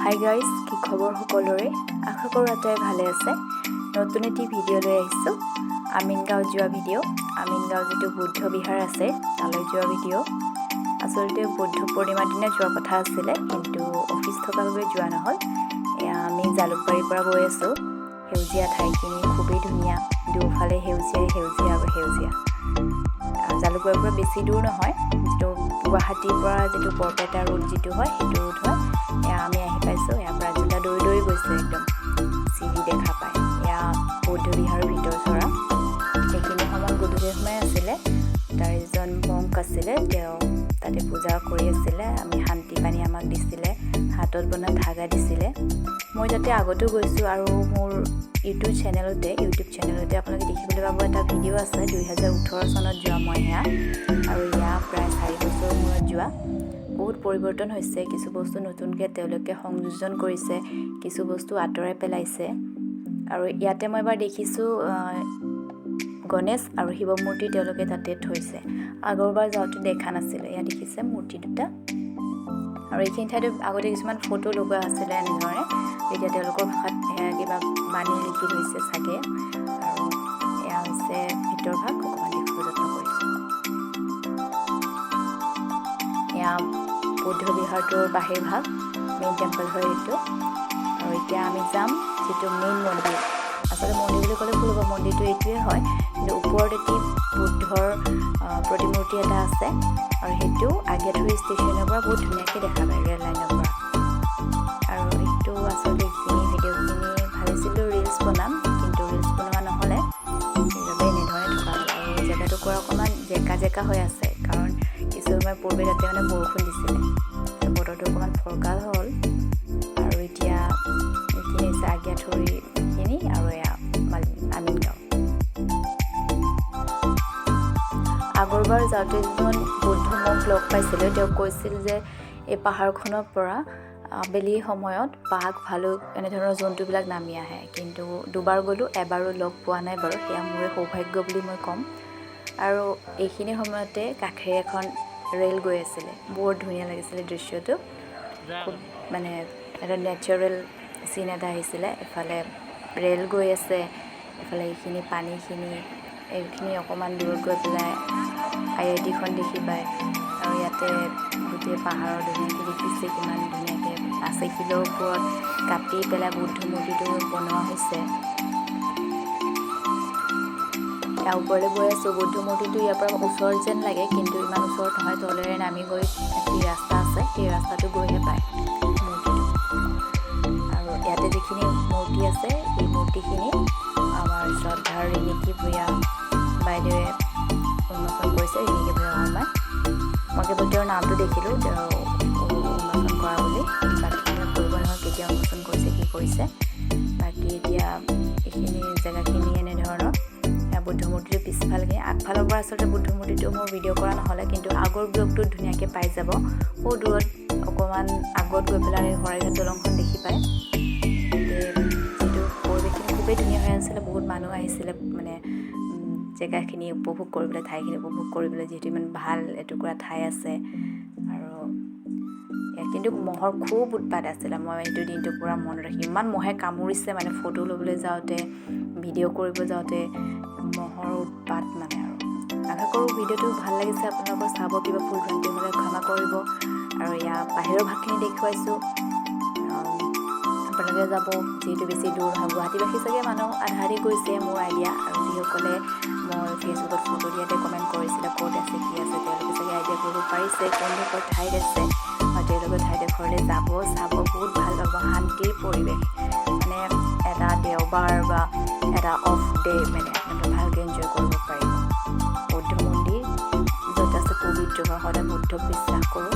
Hi guys, কি খবৰ সকলোৰে? আশা কৰোঁ আটাই ভালে আছে। নতুন এটি ভিডিঅ' লৈ আহিছোঁ, আমিনগাঁও যোৱা ভিডিঅ'। আমিনগাঁও যিটো বৌদ্ধ বিহাৰ আছে তালৈ যোৱা ভিডিঅ'। আচলতে বৌদ্ধ পূৰ্ণিমাৰ দিনা যোৱা কথা আছিলে, কিন্তু অফিচ থকাৰ বাবে যোৱা নহ'ল। আমি জালুকবাৰীৰ পৰা গৈ আছোঁ। সেউজীয়া ঠাইখিনি খুবেই ধুনীয়া, দুয়োফালে সেউজীয়া আৰু সেউজীয়া। জালুকবাৰীৰ পৰা বেছি দূৰ নহয়, যিটো গুৱাহাটীৰ পৰা যিটো বৰপেটা ৰোড যিটো হয় সেইটো ৰোড হয়। আমি আহি পাইছোঁ। ইয়াৰ পৰা জিলা দৌৰি গৈছে, একদম চিৰি দেখা পায়। এয়া বৌদ্ধ বিহাৰৰ ভিতৰ চৰা। সেইখিনি সময়ত গধূলি সময় আছিলে। তাৰ এজন মংক আছিলে, তেওঁ তাতে পূজা কৰি আছিলে। আমি শান্তি পানী আমাক দিছিলে, হাতত বনোৱা ধাগা দিছিলে। মই তাতে আগতো গৈছোঁ, আৰু মোৰ ইউটিউব চেনেলতে আপোনালোকে দেখিবলৈ পাব এটা ভিডিঅ' আছে 2018 চনত যোৱা মই সেয়া। আৰু এয়া প্ৰায় 4 বছৰৰ মূৰত যোৱা। বহুত পৰিৱৰ্তন হৈছে, কিছু বস্তু নতুনকৈ তেওঁলোকে সংযোজন কৰিছে, কিছু বস্তু আঁতৰাই পেলাইছে। আৰু ইয়াতে মই এবাৰ দেখিছোঁ গণেশ আৰু শিৱ মূৰ্তি তেওঁলোকে তাতে থৈছে। আগৰবাৰ যাওঁতে দেখা নাছিলে। ইয়াত দেখিছে মূৰ্তি দুটা। আৰু এইখিনি ঠাইতো আগতে কিছুমান ফটো লগোৱা আছিলে এনেধৰণে। এতিয়া তেওঁলোকৰ ভাষাত সেয়া কিবা বাণী লিখি থৈছে চাগে। আৰু এয়া হৈছে ভিতৰ ভাগ, অকণমান দেখিব যত্ন কৰিছোঁ। এয়া বৌদ্ধ বিহাৰটোৰ বাহিৰ ভাগ, মেইন টেম্পল হয় এইটো। আৰু এতিয়া আমি যাম যিটো মেইন মন্দিৰ। আচলতে মন্দিৰ বুলি ক'লে ভুল হ'ব, মন্দিৰটো এইটোৱে হয়, কিন্তু ওপৰত এটি বুদ্ধৰ প্ৰতিমূৰ্তি এটা আছে। আৰু সেইটো আগিয়াঠুৰি ষ্টেচনৰ পৰা বহুত ধুনীয়াকৈ দেখা পায়, ৰেল লাইনৰ পৰা। আৰু এইটো আচলতে এইখিনি ভিডিঅ'খিনি ভাবিছিলোঁ ৰিলছ বনাম, কিন্তু ৰিলছ বনোৱা নহ'লে, সেইবাবে এনেধৰণে থকা হ'ল। আৰু জেগাটুকুৰা অকণমান জেকা হৈ আছে, কাৰণ কিছু সময় পূৰ্বে তাতে বৰষুণ দিছিলে, বতৰটো অকণমান ফৰকাল হ'ল। আৰু এতিয়া এইখিনি হৈছে আগিয়াঠুৰিখিনি, আৰু এয়া আমিনগাঁও। আগৰবাৰ যাওঁতে এজন বৌদ্ধ মংক লগ পাইছিলোঁ। তেওঁ কৈছিল যে এই পাহাৰখনৰ পৰা আবেলি সময়ত বাঘ, ভালুক এনেধৰণৰ জন্তুবিলাক নামি আহে। কিন্তু দুবাৰ গ'লোঁ, এবাৰো লগ পোৱা নাই বাৰু। সেয়া মোৰে সৌভাগ্য বুলি মই ক'ম। আৰু এইখিনি সময়তে কাষেৰে এখন ৰেল গৈ আছিলে। বৰ ধুনীয়া লাগিছিলে দৃশ্যটো। খুব এটা নেচাৰেল চিন এটা আহিছিলে। এফালে ৰেল গৈ আছে, এফালে এইখিনি পানীখিনি, এইখিনি অকণমান দূৰত গৈ পেলাই IITখন দেখি পায়। আৰু ইয়াতে গোটেই পাহাৰৰ ধুনীয়াকৈ দেখিছে, কিমান ধুনীয়াকৈ আছে। শিলৰ ওপৰত কাটি পেলাই বৌদ্ধ মূৰ্তিটো বনোৱা হৈছে। ইয়াৰ ওপৰলৈ গৈ আছোঁ। বৌদ্ধ মূৰ্তিটো ইয়াৰ পৰা ওচৰত যেন লাগে, কিন্তু ইমান ওচৰত নহয়। তলেৰে নামি গৈ এটি ৰাস্তা আছে, সেই ৰাস্তাটো গৈহে পায় মূৰ্তিটো। আৰু ইয়াতে যিখিনি মূৰ্তি আছে, এই মূৰ্তিখিনি আমাৰ শ্ৰদ্ধাৰ ৰিণিকী ভূঞা বাইদেৱে উন্মোচন কৰিছে। ৰিণিকী ভূঞা শৰ্মাই। মই কেৱল তেওঁৰ নামটো দেখিলোঁ, তেওঁ উন্মোচন কৰা বুলি। বাকী কৰিব নহয়, কেতিয়া উন্মোচন কৰিছে, কি কৰিছে। বাকী এতিয়া এইখিনি জেগাখিনি এনেধৰণৰ। বুদ্ধ মূৰ্তিটো পিছফালকৈ, আগফালৰ পৰা আচলতে বুদ্ধ মূৰ্তিটো মোৰ ভিডিঅ' কৰা নহ'লে, কিন্তু আগৰ ব্লগটোত ধুনীয়াকৈ পাই যাব। বহু দূৰত অকণমান আগত গৈ পেলাই শৰাইঘাট দলংখন দেখি পায়। যিটো পৰিৱেশখিনি খুবেই ধুনীয়া হৈ আছিলে। বহুত মানুহ আহিছিলে, জেগাখিনি উপভোগ কৰিবলৈ, ঠাইখিনি উপভোগ কৰিবলৈ, যিহেতু ইমান ভাল এটুকুৰা ঠাই আছে। আৰু কিন্তু মহৰ খুব উৎপাত আছিলে। মই সেইটো দিনটো পূৰা মনত ৰাখি, ইমান মহে কামুৰিছে, ফটো ল'বলৈ যাওঁতে, ভিডিঅ' কৰিব যাওঁতে মহৰ উৎপাত আৰু। আশা কৰোঁ ভিডিঅ'টো ভাল লাগিছে আপোনালোকৰ। চাব, কিবা ভুল ভ্ৰান্তি হ'লে ক্ষমা কৰিব। আৰু ইয়াৰ বাহিৰৰ ভাগখিনি দেখুৱাইছোঁ। আপোনালোকে যাব, যিহেতু বেছি দূৰ নহয়। গুৱাহাটীবাসী চাগে মানুহ আধাৰি গৈছে, মোৰ আইডিয়া। আৰু যিসকলে মই ফেচবুকত ফটো দিয়াতে কমেণ্ট কৰিছিলে ক'ত আছে, কি আছে, তেওঁলোকে চাগে আইডিয়া কৰিব পাৰিছে কোনডোখৰ ঠাইত আছে। আৰু তেওঁলোকৰ ঠাইডোখৰলৈ যাব, চাব, বহুত ভাল পাব। শান্তিৰ পৰিৱেশ, এটা দেওবাৰ বা এটা অফ ডে, আপোনালোকে ভালকৈ এনজয় কৰিব পাৰিব। বৌদ্ধ মন্দিৰ য'ত আছে পবিত্ৰ হয়, সদায় বুদ্ধক বিশ্বাস কৰোঁ।